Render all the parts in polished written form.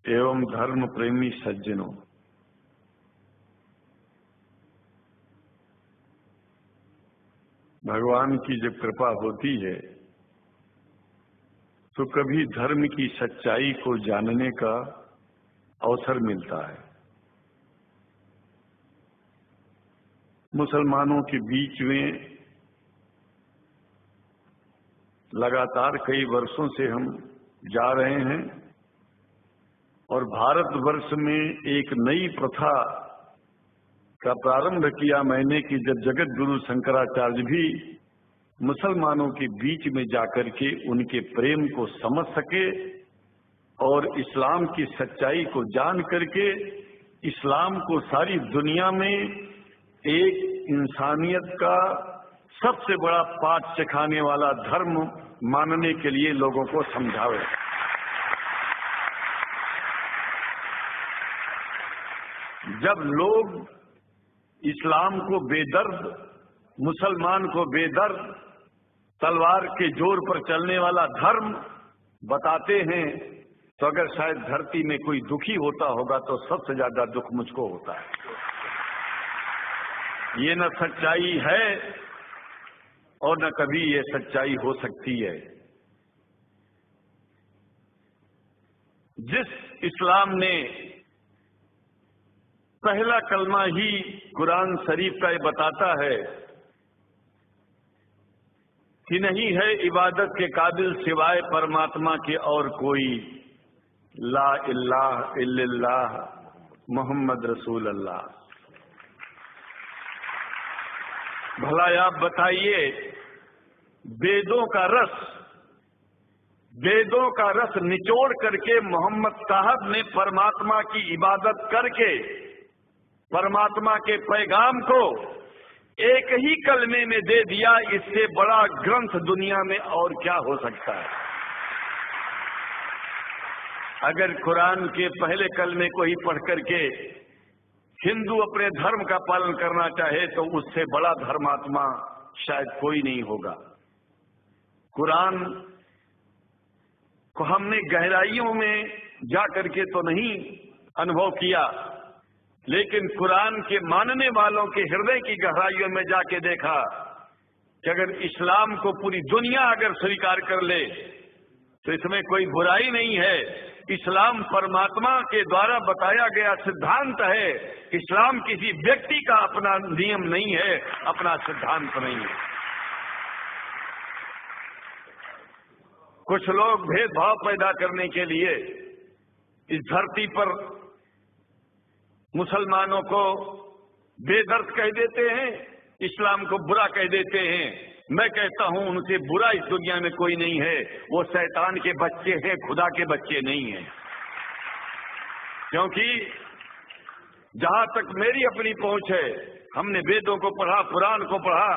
एवं धर्म प्रेमी सज्जनों, भगवान की जब कृपा होती है तो कभी धर्म की सच्चाई को जानने का अवसर मिलता है। मुसलमानों के बीच में लगातार कई वर्षों से हम जा रहे हैं और भारतवर्ष में एक नई प्रथा का प्रारंभ किया मैंने कि जब जगत गुरु शंकराचार्य भी मुसलमानों के बीच में जाकर के उनके प्रेम को समझ सके और इस्लाम की सच्चाई को जान करके इस्लाम को सारी दुनिया में एक इंसानियत का सबसे बड़ा पाठ सिखाने वाला धर्म मानने के लिए लोगों को समझावे। जब लोग इस्लाम को बेदर्द, मुसलमान को बेदर्द, तलवार के जोर पर चलने वाला धर्म बताते हैं तो अगर शायद धरती में कोई दुखी होता होगा तो सबसे ज्यादा दुख मुझको होता है। ये न सच्चाई है और न कभी ये सच्चाई हो सकती है। जिस इस्लाम ने पहला कलमा ही कुरान शरीफ का ये बताता है कि नहीं है इबादत के काबिल सिवाय परमात्मा के और कोई, ला इलाहा इल्लल्लाह मोहम्मद रसूल अल्लाह। भला आप बताइए, वेदों का रस निचोड़ करके मोहम्मद साहब ने परमात्मा की इबादत करके परमात्मा के पैगाम को एक ही कलमे में दे दिया। इससे बड़ा ग्रंथ दुनिया में और क्या हो सकता है। अगर कुरान के पहले कलमे को ही पढ़ करके हिंदू अपने धर्म का पालन करना चाहे तो उससे बड़ा धर्मात्मा शायद कोई नहीं होगा। कुरान को हमने गहराइयों में जा करके तो नहीं अनुभव किया, लेकिन कुरान के मानने वालों के हृदय की गहराइयों में जाके देखा कि अगर इस्लाम को पूरी दुनिया अगर स्वीकार कर ले तो इसमें कोई बुराई नहीं है। इस्लाम परमात्मा के द्वारा बताया गया सिद्धांत है। इस्लाम किसी व्यक्ति का अपना नियम नहीं है, अपना सिद्धांत नहीं है। कुछ लोग भेदभाव पैदा करने के लिए इस धरती पर मुसलमानों को बेदर्द कह देते हैं, इस्लाम को बुरा कह देते हैं। मैं कहता हूं उनसे बुरा इस दुनिया में कोई नहीं है। वो शैतान के बच्चे हैं, खुदा के बच्चे नहीं हैं। क्योंकि जहां तक मेरी अपनी पहुंच है, हमने वेदों को पढ़ा, पुराण को पढ़ा,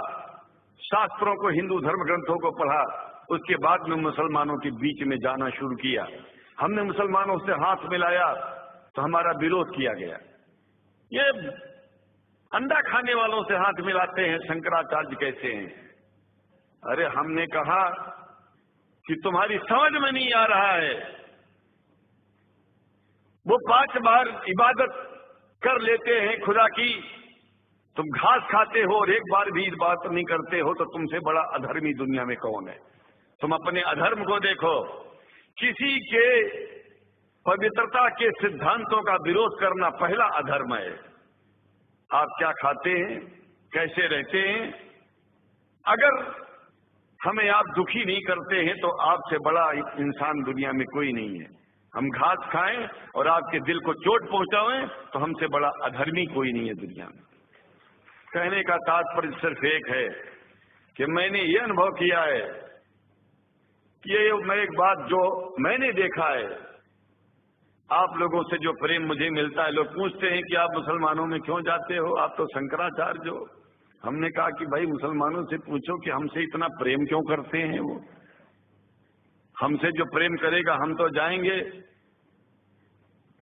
शास्त्रों को, हिंदू धर्म ग्रंथों को पढ़ा। उसके बाद में मुसलमानों के बीच में जाना शुरू किया। हमने मुसलमानों से हाथ मिलाया तो हमारा विरोध किया गया। ये अंडा खाने वालों से हाथ मिलाते हैं, शंकराचार्य कैसे हैं। अरे हमने कहा कि तुम्हारी समझ में नहीं आ रहा है। वो 5 बार इबादत कर लेते हैं खुदा की, तुम घास खाते हो और एक बार भी इबादत नहीं करते हो, तो तुमसे बड़ा अधर्मी दुनिया में कौन है। तुम अपने अधर्म को देखो। किसी के पवित्रता के सिद्धांतों का विरोध करना पहला अधर्म है। आप क्या खाते हैं, कैसे रहते हैं, अगर हमें आप दुखी नहीं करते हैं तो आपसे बड़ा इंसान दुनिया में कोई नहीं है। हम घास खाएं और आपके दिल को चोट पहुंचाएं तो हमसे बड़ा अधर्मी कोई नहीं है दुनिया में। कहने का तात्पर्य सिर्फ एक है कि मैंने ये अनुभव किया है कि ये एक बात जो मैंने देखा है, आप लोगों से जो प्रेम मुझे मिलता है, लोग पूछते हैं कि आप मुसलमानों में क्यों जाते हो, आप तो शंकराचार्य हो। हमने कहा कि भाई मुसलमानों से पूछो कि हमसे इतना प्रेम क्यों करते हैं। वो हमसे जो प्रेम करेगा हम तो जाएंगे।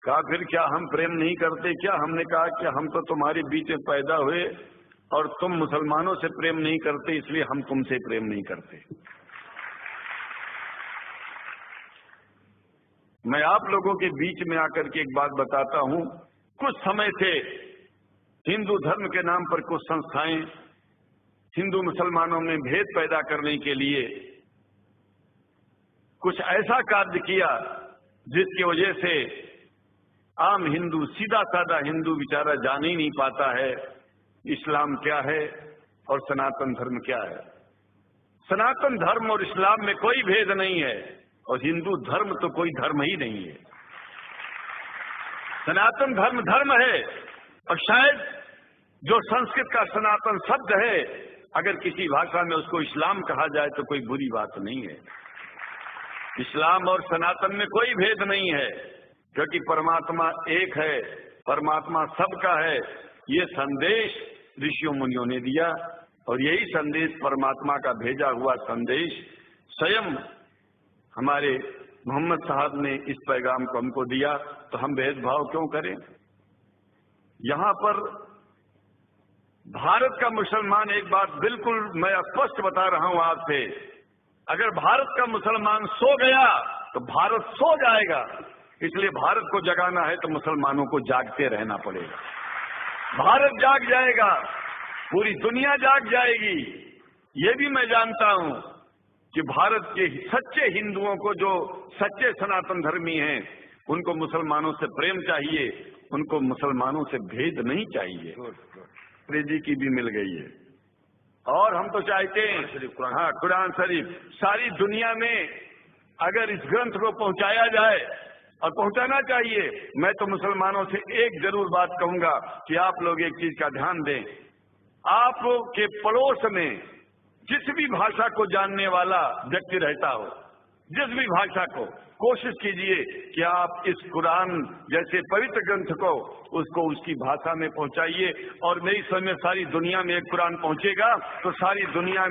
कहा फिर क्या हम प्रेम नहीं करते क्या। हमने कहा कि हम तो तुम्हारे बीच में पैदा हुए और तुम मुसलमानों से प्रेम नहीं करते, इसलिए हम तुमसे प्रेम नहीं करते। मैं आप लोगों के बीच में आकर के एक बात बताता हूं। कुछ समय से हिंदू धर्म के नाम पर कुछ संस्थाएं हिंदू मुसलमानों में भेद पैदा करने के लिए कुछ ऐसा कार्य किया जिसकी वजह से आम हिंदू, सीधा साधा हिंदू बेचारा जान ही नहीं पाता है इस्लाम क्या है और सनातन धर्म क्या है। सनातन धर्म और इस्लाम में कोई भेद नहीं है और हिंदू धर्म तो कोई धर्म ही नहीं है। सनातन धर्म धर्म है और शायद जो संस्कृत का सनातन शब्द है, अगर किसी भाषा में उसको इस्लाम कहा जाए तो कोई बुरी बात नहीं है। इस्लाम और सनातन में कोई भेद नहीं है, क्योंकि परमात्मा एक है, परमात्मा सबका है। ये संदेश ऋषियों मुनियों ने दिया और यही संदेश परमात्मा का भेजा हुआ संदेश स्वयं हमारे मोहम्मद साहब ने इस पैगाम को हमको दिया, तो हम भेदभाव क्यों करें। यहां पर भारत का मुसलमान, एक बात बिल्कुल मैं स्पष्ट बता रहा हूं आपसे, अगर भारत का मुसलमान सो गया तो भारत सो जाएगा। इसलिए भारत को जगाना है तो मुसलमानों को जागते रहना पड़ेगा। भारत जाग जाएगा, पूरी दुनिया जाग जाएगी। ये भी मैं जानता हूं कि भारत के सच्चे हिंदुओं को, जो सच्चे सनातन धर्मी हैं, उनको मुसलमानों से प्रेम चाहिए, उनको मुसलमानों से भेद नहीं चाहिए। जी की भी मिल गई है। और हम तो चाहते हैं, हाँ, कुरान शरीफ सारी दुनिया में अगर इस ग्रंथ को पहुंचाया जाए, और पहुंचाना चाहिए। मैं तो मुसलमानों से एक जरूर बात कहूंगा कि आप लोग एक चीज का ध्यान दें। आप लोग के पड़ोस में जिस भी भाषा को जानने वाला व्यक्ति रहता हो, जिस भी भाषा को, कोशिश कीजिए कि आप इस कुरान जैसे पवित्र ग्रंथ को उसको उसकी भाषा में पहुंचाइए। और मेरी समझ में सारी दुनिया में एक कुरान पहुंचेगा तो सारी दुनिया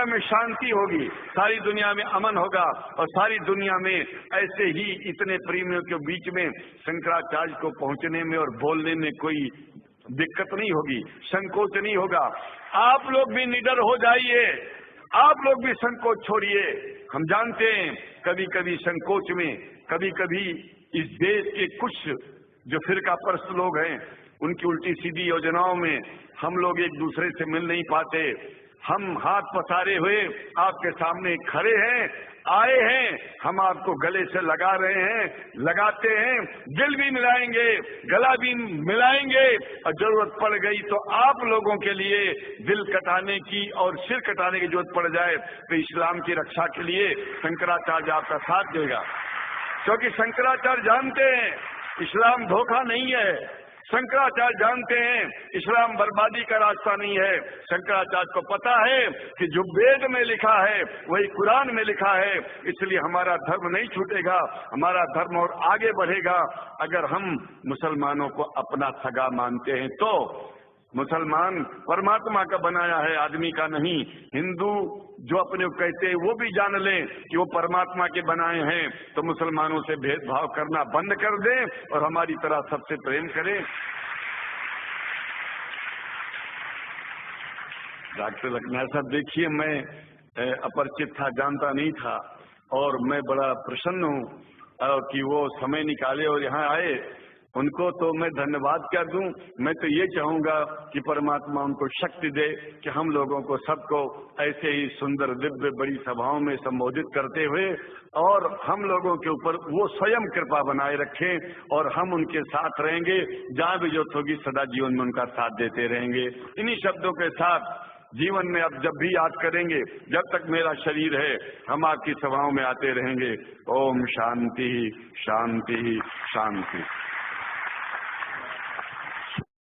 में शांति होगी, सारी दुनिया में अमन होगा और सारी दुनिया में ऐसे ही इतने प्रेमियों के बीच में शंकराचार्य को पहुंचने में और बोलने में कोई दिक्कत नहीं होगी, संकोच नहीं होगा। आप लोग भी निडर हो जाइए, आप लोग भी संकोच छोड़िए। हम जानते हैं कभी कभी संकोच में, कभी कभी इस देश के कुछ जो फिरका परस्त लोग हैं, उनकी उल्टी सीधी योजनाओं में हम लोग एक दूसरे से मिल नहीं पाते। हम हाथ पसारे हुए आपके सामने खड़े हैं, आए हैं, हम आपको गले से लगा रहे हैं, लगाते हैं, दिल भी मिलाएंगे, गला भी मिलाएंगे और जरूरत पड़ गई तो आप लोगों के लिए दिल कटाने की और सिर कटाने की जरूरत पड़ जाए तो इस्लाम की रक्षा के लिए शंकराचार्य आपका साथ देगा। क्योंकि शंकराचार्य जानते हैं इस्लाम धोखा नहीं है, शंकराचार्य जानते हैं इस्लाम बर्बादी का रास्ता नहीं है। शंकराचार्य को पता है कि जो वेद में लिखा है वही कुरान में लिखा है, इसलिए हमारा धर्म नहीं छूटेगा, हमारा धर्म और आगे बढ़ेगा। अगर हम मुसलमानों को अपना सगा मानते हैं तो मुसलमान परमात्मा का बनाया है, आदमी का नहीं। हिंदू जो अपने को कहते हैं वो भी जान लें कि वो परमात्मा के बनाए हैं, तो मुसलमानों से भेदभाव करना बंद कर दें और हमारी तरह सबसे प्रेम करें। डॉक्टर लखनऊ साहब, देखिए मैं अपरिचित था, जानता नहीं था और मैं बड़ा प्रसन्न हूँ कि वो समय निकाले और यहाँ आए। उनको तो मैं धन्यवाद क्या दूं। मैं तो ये चाहूंगा कि परमात्मा उनको शक्ति दे कि हम लोगों को सबको ऐसे ही सुंदर दिव्य बड़ी सभाओं में संबोधित करते हुए और हम लोगों के ऊपर वो स्वयं कृपा बनाए रखें और हम उनके साथ रहेंगे, जहां भी जरूरत होगी सदा जीवन में उनका साथ देते रहेंगे। इन्हीं शब्दों के साथ जीवन में अब जब भी याद करेंगे, जब तक मेरा शरीर है हम आपकी सभाओं में आते रहेंगे। ओम शांति शांति शांति।